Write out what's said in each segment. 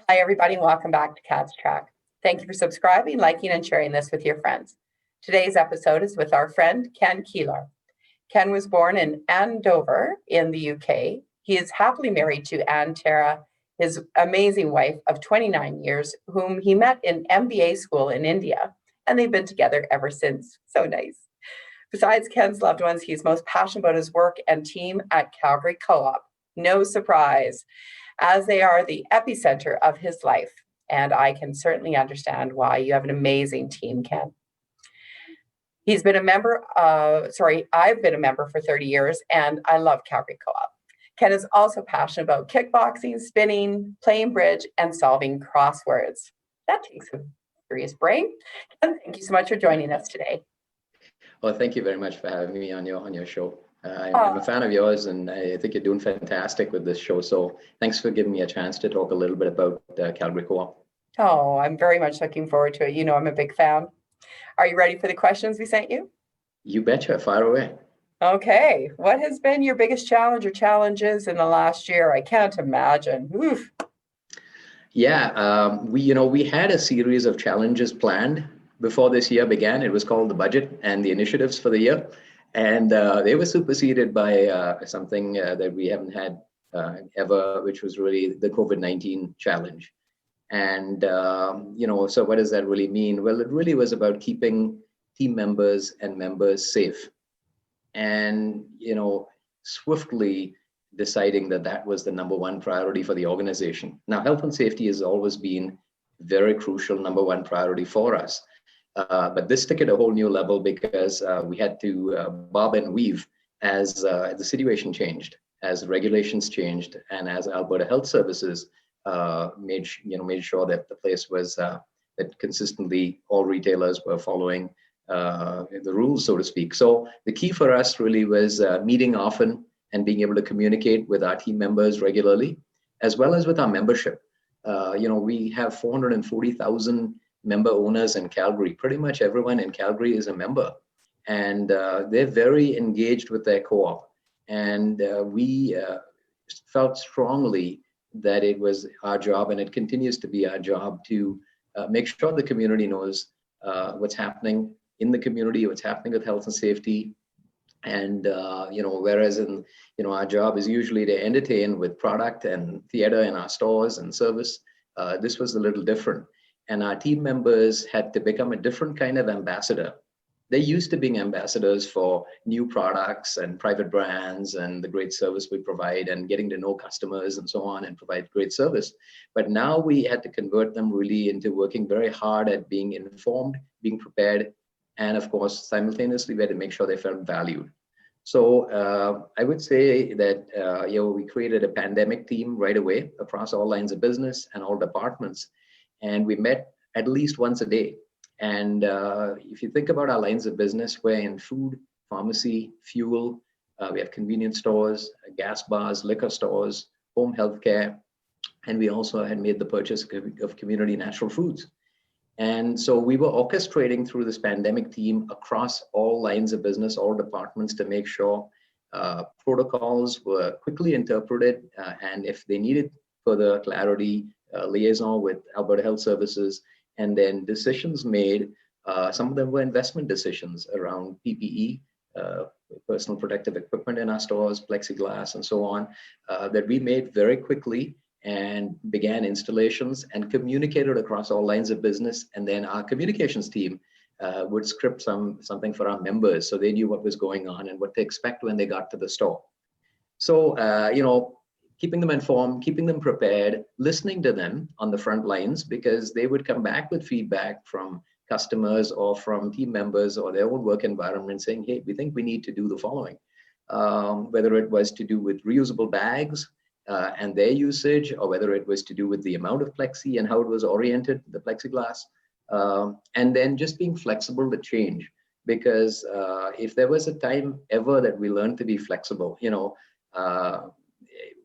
Hi, everybody, and welcome back to Cat's Track. Thank you for subscribing, liking, and sharing this with your friends. Today's episode is with our friend, Ken Keelor. Ken was born in Andover in the UK. He is happily married to Anne Tara, his amazing wife of 29 years, whom he met in MBA school in India, and they've been together ever since. So nice. Besides Ken's loved ones, he's most passionate about his work and team at Calgary Co-op. No surprise, as they are the epicenter of his life. And I can certainly understand why. You have an amazing team, Ken. I've been a member for 30 years, and I love Calgary Co-op. Ken is also passionate about kickboxing, spinning, playing bridge, and solving crosswords. That takes a serious brain. Ken, thank you so much for joining us today. Well, thank you very much for having me on your show. I'm a fan of yours, and I think you're doing fantastic with this show. So thanks for giving me a chance to talk a little bit about Calgary Co-op. Oh, I'm very much looking forward to it. You know, I'm a big fan. Are you ready for the questions we sent you? You betcha. Fire away. Okay. What has been your biggest challenge or challenges in the last year? I can't imagine. Oof. Yeah, we had a series of challenges planned before this year began. It was called the budget and the initiatives for the year. And they were superseded by something that we haven't had ever, which was really the COVID-19 challenge. And, so what does that really mean? Well, it really was about keeping team members and members safe and, swiftly deciding that that was the number one priority for the organization. Now, health and safety has always been very crucial, number one priority for us. But this took it a whole new level because we had to bob and weave as the situation changed, as regulations changed, and as Alberta Health Services made sure that the place was that consistently all retailers were following the rules, so to speak. So the key for us really was meeting often and being able to communicate with our team members regularly, as well as with our membership. We have 440,000 member owners in Calgary. Pretty much everyone in Calgary is a member, and they're very engaged with their co-op. And we felt strongly that it was our job, and it continues to be our job, to make sure the community knows what's happening in the community, what's happening with health and safety. And whereas our job is usually to entertain with product and theater in our stores and service, this was a little different. And our team members had to become a different kind of ambassador. They're used to being ambassadors for new products and private brands and the great service we provide and getting to know customers and so on and provide great service. But now we had to convert them really into working very hard at being informed, being prepared, and of course, simultaneously, we had to make sure they felt valued. So I would say that we created a pandemic team right away across all lines of business and all departments. And we met at least once a day. And if you think about our lines of business, we're in food, pharmacy, fuel, we have convenience stores, gas bars, liquor stores, home healthcare, and we also had made the purchase of community natural foods. And so we were orchestrating through this pandemic team across all lines of business, all departments, to make sure protocols were quickly interpreted, and if they needed further clarity, liaison with Alberta Health Services, and then decisions made. Some of them were investment decisions around PPE, personal protective equipment in our stores, plexiglass, and so on, that we made very quickly and began installations and communicated across all lines of business. And then our communications team would script something for our members so they knew what was going on and what to expect when they got to the store. So, keeping them informed, keeping them prepared, listening to them on the front lines, because they would come back with feedback from customers or from team members or their own work environment saying, hey, we think we need to do the following. Whether it was to do with reusable bags and their usage, or whether it was to do with the amount of plexi and how it was oriented, the plexiglass, and then just being flexible to change. Because if there was a time ever that we learned to be flexible,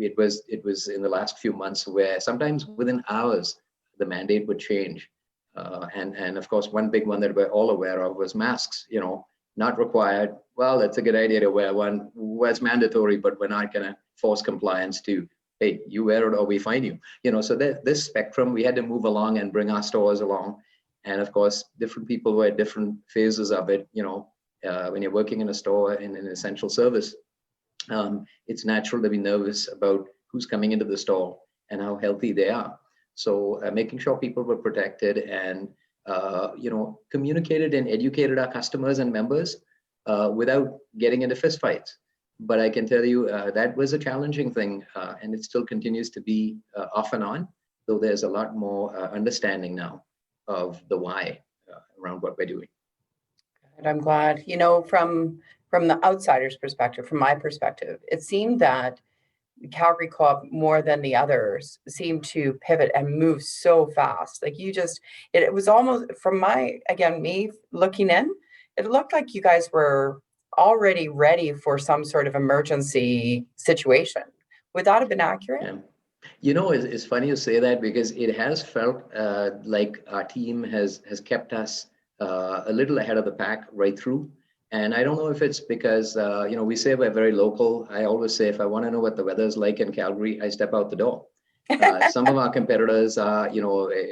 it was in the last few months where sometimes within hours the mandate would change, and of course one big one that we're all aware of was masks. Not required. Well, it's a good idea to wear one. Well, it's mandatory, but we're not going to force compliance to hey, you wear it or we fine you. So this spectrum, we had to move along and bring our stores along. And of course, different people were at different phases of it. When you're working in a store in an essential service, it's natural to be nervous about who's coming into the store and how healthy they are. So making sure people were protected and, communicated and educated our customers and members without getting into fistfights. But I can tell you that was a challenging thing, and it still continues to be off and on, though there's a lot more understanding now of the why around what we're doing. And I'm glad, from the outsider's perspective, from my perspective, it seemed that Calgary Co-op, more than the others, seemed to pivot and move so fast. Like it was almost, from me looking in, it looked like you guys were already ready for some sort of emergency situation. Would that have been accurate? Yeah. It's funny you say that, because it has felt like our team has kept us a little ahead of the pack right through. And I don't know if it's because, we say we're very local. I always say, if I want to know what the weather's like in Calgary, I step out the door. Some of our competitors are,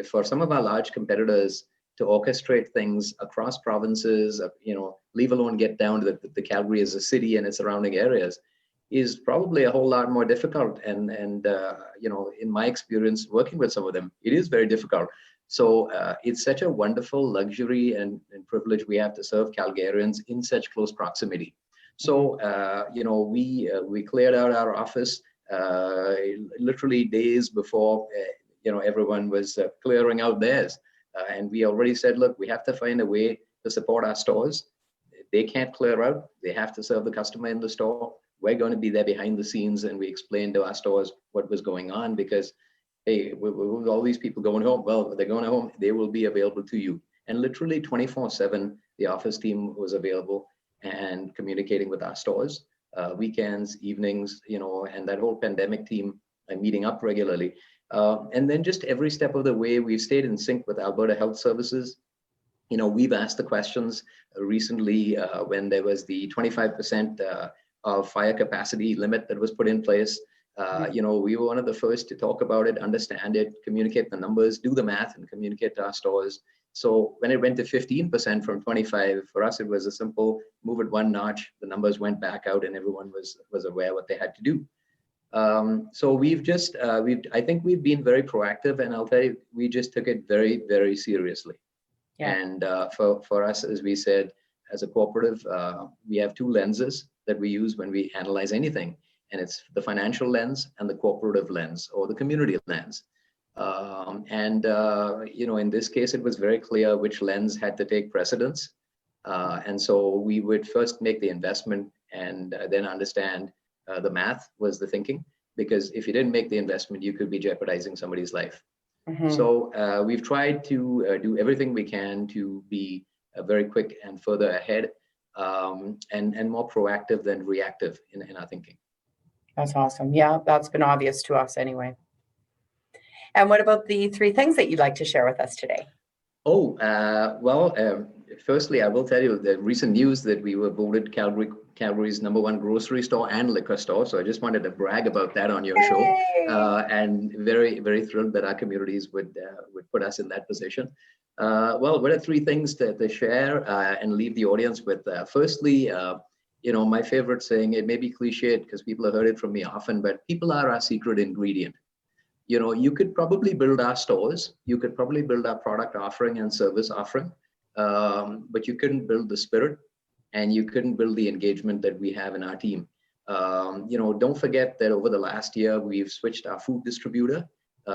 for some of our large competitors to orchestrate things across provinces, leave alone get down to the Calgary as a city and its surrounding areas, is probably a whole lot more difficult. And in my experience working with some of them, it is very difficult. So it's such a wonderful luxury and privilege we have to serve Calgarians in such close proximity. So, we cleared out our office literally days before, everyone was clearing out theirs. And we already said, look, we have to find a way to support our stores. They can't clear out. They have to serve the customer in the store. We're going to be there behind the scenes, and we explained to our stores what was going on, because hey, with all these people going home, well, they're going home, they will be available to you. And literally 24/7, the office team was available and communicating with our stores, weekends, evenings, and that whole pandemic team meeting up regularly. And then just every step of the way, we've stayed in sync with Alberta Health Services. We've asked the questions recently when there was the 25% of fire capacity limit that was put in place. We were one of the first to talk about it, understand it, communicate the numbers, do the math, and communicate to our stores. So when it went to 15% from 25, for us, it was a simple move it one notch. The numbers went back out, and everyone was aware what they had to do. So I think we've been very proactive, and I'll tell you, we just took it very, very seriously. Yeah. And for us, as we said, as a cooperative, we have two lenses that we use when we analyze anything. And it's the financial lens and the cooperative lens, or the community lens. In this case, it was very clear which lens had to take precedence. And so we would first make the investment and then understand the math was the thinking, because if you didn't make the investment, you could be jeopardizing somebody's life. Mm-hmm. So we've tried to do everything we can to be very quick and further ahead, and more proactive than reactive in our thinking. That's awesome. Yeah, that's been obvious to us anyway. And what about the three things that you'd like to share with us today? Firstly, I will tell you the recent news that we were voted Calgary's #1 grocery store and liquor store. So I just wanted to brag about that on your show, and very, very thrilled that our communities would put us in that position. What are three things to share and leave the audience with? Firstly, my favorite saying, it may be cliched because people have heard it from me often, but people are our secret ingredient. You could probably build our stores, you could probably build our product offering and service offering, but you couldn't build the spirit, and you couldn't build the engagement that we have in our team. Don't forget that over the last year, we've switched our food distributor,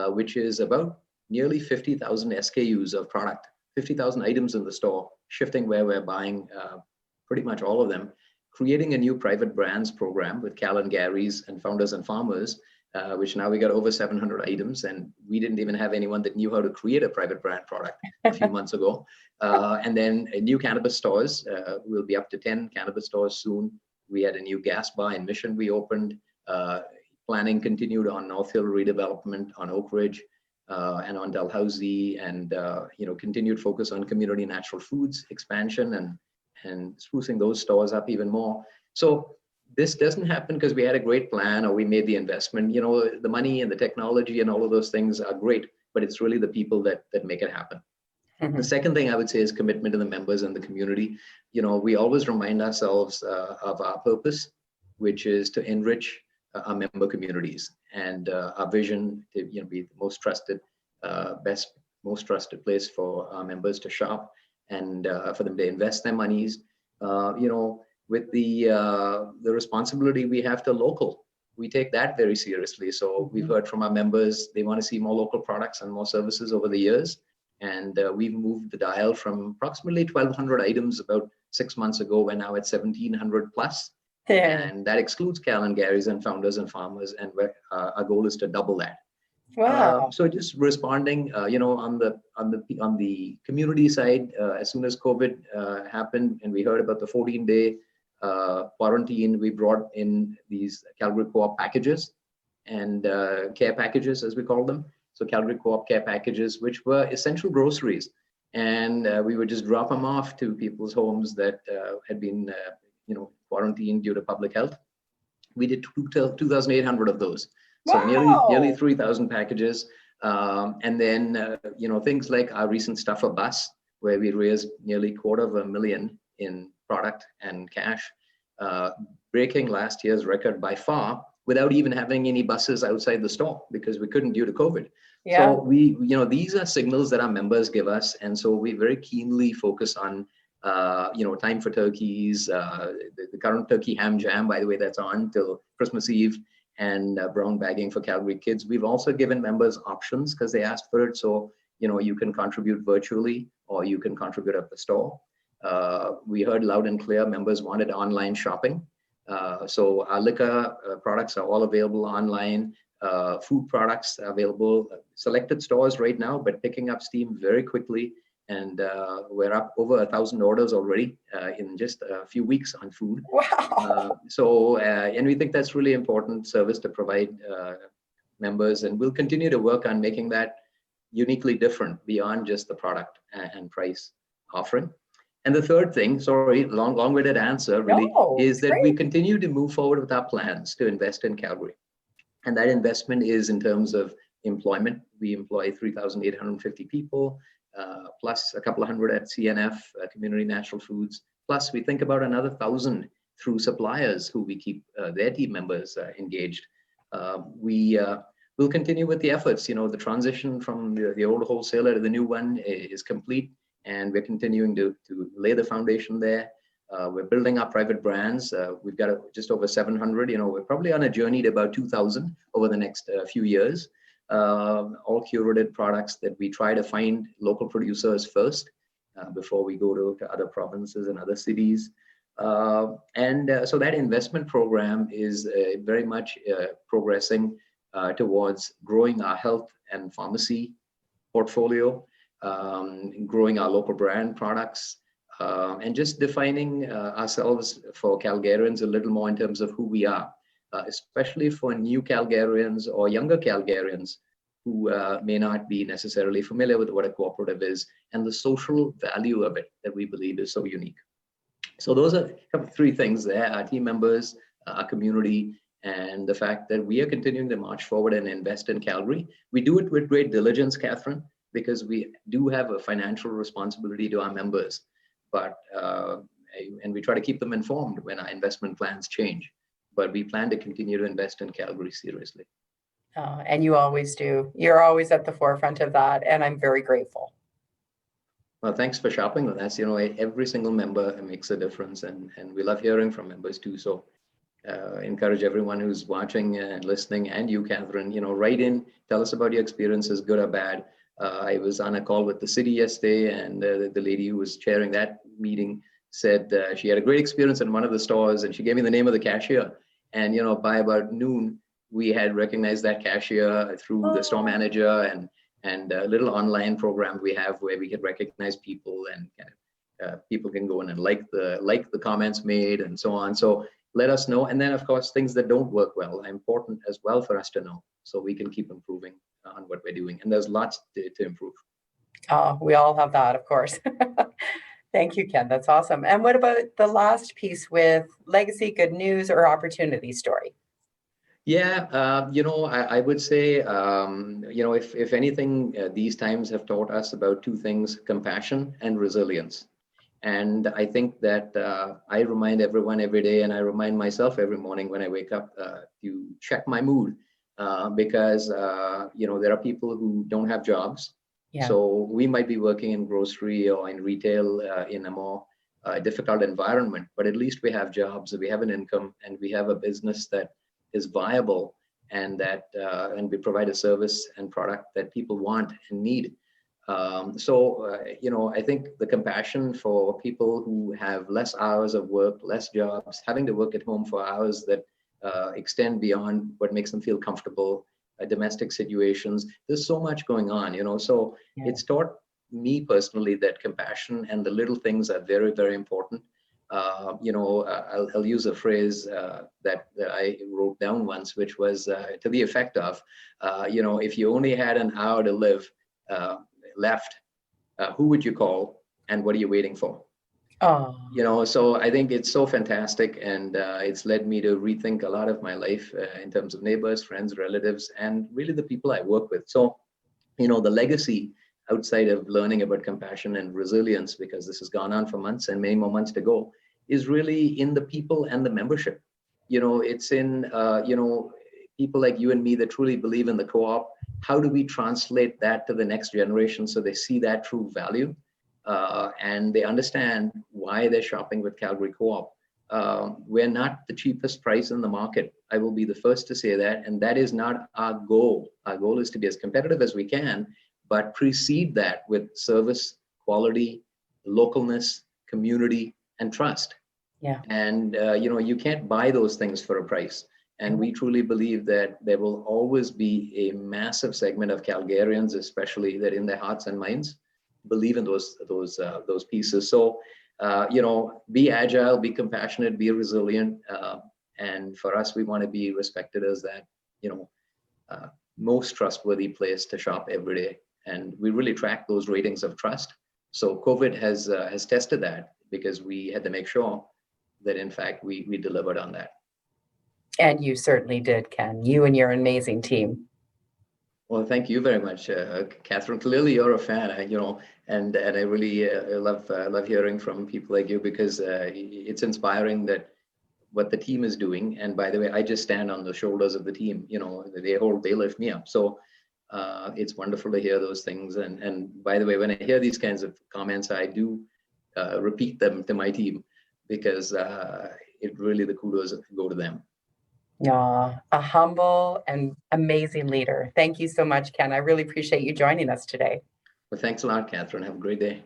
which is about nearly 50,000 SKUs of product, 50,000 items in the store, shifting where we're buying pretty much all of them, creating a new private brands program with Cal and Gary's and Founders and Farmers, which now we got over 700 items, and we didn't even have anyone that knew how to create a private brand product a few months ago. And then new cannabis stores, we'll be up to 10 cannabis stores soon. We had a new gas bar in Mission we opened, planning continued on North Hill redevelopment, on Oak Ridge, and on Dalhousie, and continued focus on community natural foods expansion and sprucing those stores up even more. So this doesn't happen because we had a great plan or we made the investment. The money and the technology and all of those things are great, but it's really the people that make it happen. The second thing I would say is commitment to the members and the community. We always remind ourselves of our purpose, which is to enrich our member communities, and our vision to be the most trusted, most trusted place for our members to shop and for them to invest their monies. With the responsibility we have to local, we take that very seriously. So we've heard from our members, they want to see more local products and more services over the years. And we've moved the dial from approximately 1,200 items about 6 months ago. We're now at 1,700 plus. Yeah. And that excludes Cal and Gary's and Founders and Farmers. And our goal is to double that. Wow. So just responding, on the community side, as soon as COVID happened and we heard about the 14-day quarantine, we brought in these Calgary Co-op packages and care packages, as we call them. So Calgary Co-op care packages, which were essential groceries. And we would just drop them off to people's homes that had been, quarantined due to public health. We did 2,800 of those. So wow. nearly 3,000 packages. And then, things like our recent Stuffer bus, where we raised nearly $250,000 in product and cash, breaking last year's record by far, without even having any buses outside the store because we couldn't due to COVID. Yeah. So these are signals that our members give us. And so we very keenly focus on, time for turkeys, the current turkey ham jam, by the way, that's on till Christmas Eve, and brown bagging for Calgary kids. We've also given members options because they asked for it. So, you can contribute virtually or you can contribute at the store. We heard loud and clear members wanted online shopping. So our liquor products are all available online. Food products are available, selected stores right now, but picking up steam very quickly. And we're up over 1,000 orders already in just a few weeks on food. Wow. And we think that's really important service to provide members. And we'll continue to work on making that uniquely different beyond just the product and price offering. And the third thing, sorry, long-winded answer really, is that we continue to move forward with our plans to invest in Calgary. And that investment is in terms of employment. We employ 3,850 people, plus a couple of hundred at CNF, Community Natural Foods. Plus we think about another 1,000 through suppliers who we keep their team members engaged. We'll continue with the efforts. The transition from the old wholesaler to the new one is complete. And we're continuing to lay the foundation there. We're building our private brands. We've got just over 700. We're probably on a journey to about 2,000 over the next few years. All curated products that we try to find local producers first before we go to other provinces and other cities. So that investment program is very much progressing towards growing our health and pharmacy portfolio. Growing our local brand products, and just defining ourselves for Calgarians a little more in terms of who we are, especially for new Calgarians or younger Calgarians who may not be necessarily familiar with what a cooperative is and the social value of it that we believe is so unique. So those are three things there: our team members, our community, and the fact that we are continuing to march forward and invest in Calgary. We do it with great diligence, Catherine, because we do have a financial responsibility to our members, and we try to keep them informed when our investment plans change. But we plan to continue to invest in Calgary seriously. And you always do. You're always at the forefront of that, and I'm very grateful. Well, thanks for shopping with us. Every single member makes a difference, and we love hearing from members too. So encourage everyone who's watching and listening, and you, Catherine, write in, tell us about your experiences, good or bad. I was on a call with the city yesterday, and the lady who was chairing that meeting said she had a great experience in one of the stores, and she gave me the name of the cashier. And by about noon, we had recognized that cashier through the store manager and a little online program we have where we can recognize people, and people can go in and like the comments made and so on. So let us know. And then, of course, things that don't work well are important as well for us to know, so we can keep improving on what we're doing. And there's lots to improve. We all have that, of course. Thank you, Ken. That's awesome. And what about the last piece with legacy, good news, or opportunity story? Yeah, I would say, if anything, these times have taught us about two things: compassion and resilience. And I think that I remind everyone every day, and I remind myself every morning when I wake up to check my mood, because there are people who don't have jobs. Yeah. So we might be working in grocery or in retail in a more difficult environment, but at least we have jobs, we have an income, and we have a business that is viable, and that and we provide a service and product that people want and need. I think the compassion for people who have less hours of work, less jobs, having to work at home for hours that extend beyond what makes them feel comfortable, domestic situations. There's so much going on, so Yeah. it's taught me personally that compassion and the little things are very, very important. I'll use a phrase that I wrote down once, which was to the effect of, if you only had an hour to live left, who would you call, and what are you waiting for? Oh. So I think it's so fantastic, and it's led me to rethink a lot of my life in terms of neighbors, friends, relatives, and really the people I work with. So, the legacy outside of learning about compassion and resilience, because this has gone on for months and many more months to go, is really in the people and the membership. It's in people like you and me that truly believe in the co-op. How do we translate that to the next generation so they see that true value and they understand why they're shopping with Calgary Co-op? We're not the cheapest price in the market. I will be the first to say that, and that is not our goal. Our goal is to be as competitive as we can, but precede that with service, quality, localness, community, and trust. Yeah. And you can't buy those things for a price. And we truly believe that there will always be a massive segment of Calgarians, especially that in their hearts and minds believe in those pieces. So be agile, be compassionate, be resilient, and for us, we want to be respected as that most trustworthy place to shop every day. And we really track those ratings of trust. So COVID has tested that, because we had to make sure that in fact we delivered on that. And you certainly did, Ken. You and your amazing team. Well, thank you very much, Catherine. Clearly, you're a fan, and I really love hearing from people like you, because it's inspiring that what the team is doing. And by the way, I just stand on the shoulders of the team. They lift me up. So it's wonderful to hear those things. And by the way, when I hear these kinds of comments, I do repeat them to my team, because it really, the kudos go to them. A humble and amazing leader. Thank you so much, Ken. I really appreciate you joining us today. Well, thanks a lot, Catherine. Have a great day.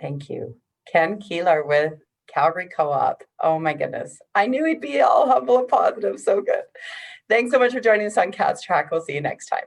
Thank you. Ken Keelor with Calgary Co-op. Oh my goodness. I knew he'd be all humble and positive. So good. Thanks so much for joining us on Cat's Track. We'll see you next time.